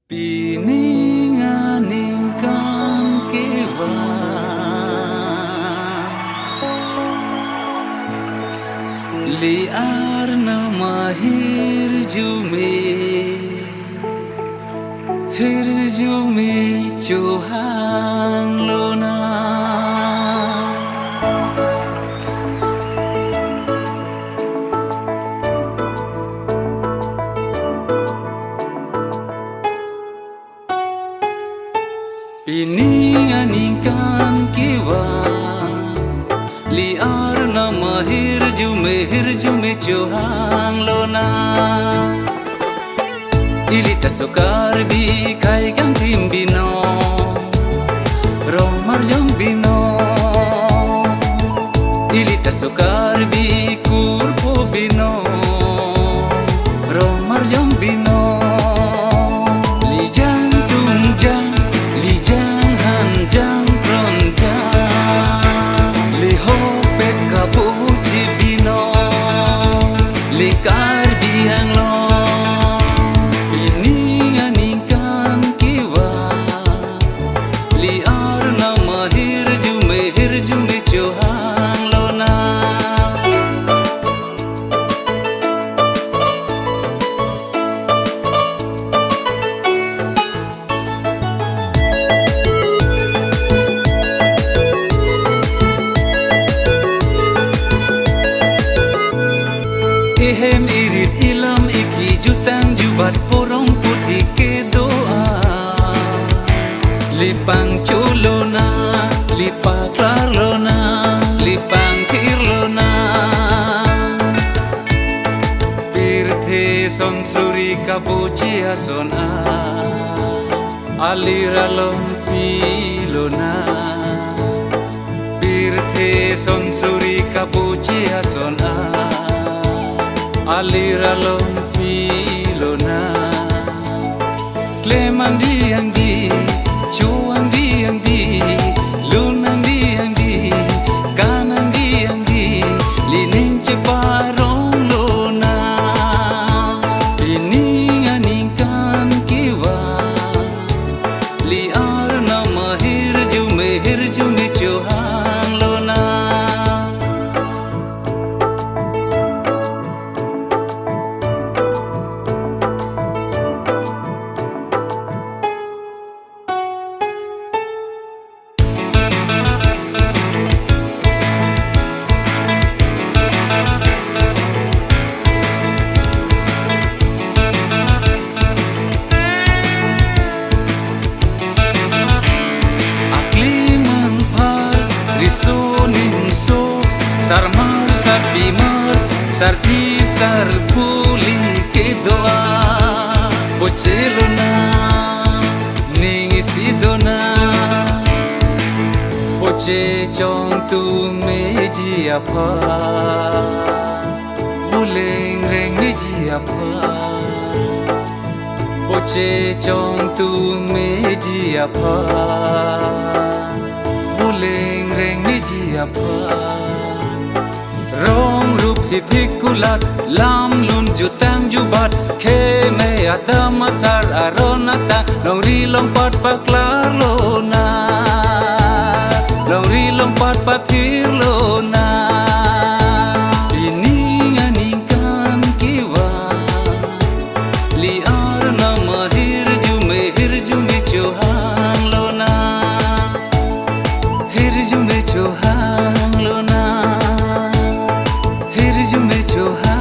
Pininganingkan kewa liar na mahirjume Johan lona Pininganingkan kewa liar na mahirjume Johan lona Ilita sokar bi kai kang tim bino Romar jong bino Ilita sokar bi kurpo bino Romar jong bino Lijang tungjang Lijang hanjang pronjang Liho pek kapuci bino Likar biang lo Johan lona Ehem irit ilam iki jutang jubat porong putih ke doa Lipang colona Lipa klarlona Lipang kirlona Birthe sonsuri kapuci asona Aliralon pilona Birthe sonsuri kapuci asona Aliralon pilona Klemang diang di Cuang diang di Lunang diang di Kanang diang di Lining ceparong lona Pininganingkan kewa Liar na mahirjume Johan lona Sarmar sarpimar sarpi sarpuli ke doa Bocelona ningisidona Boce chong tu meji apa Buleng reng meji apa Boce chong tu meji apa Buleng reng meji apa Rong rup hitik kulat lam lun jutang jubat ke me ada masar aronata nori lompat paklar lona nori lompat pakir lona Pininganingkan kewa liar na mahirjume Johan lona hirjume Johan lona Johan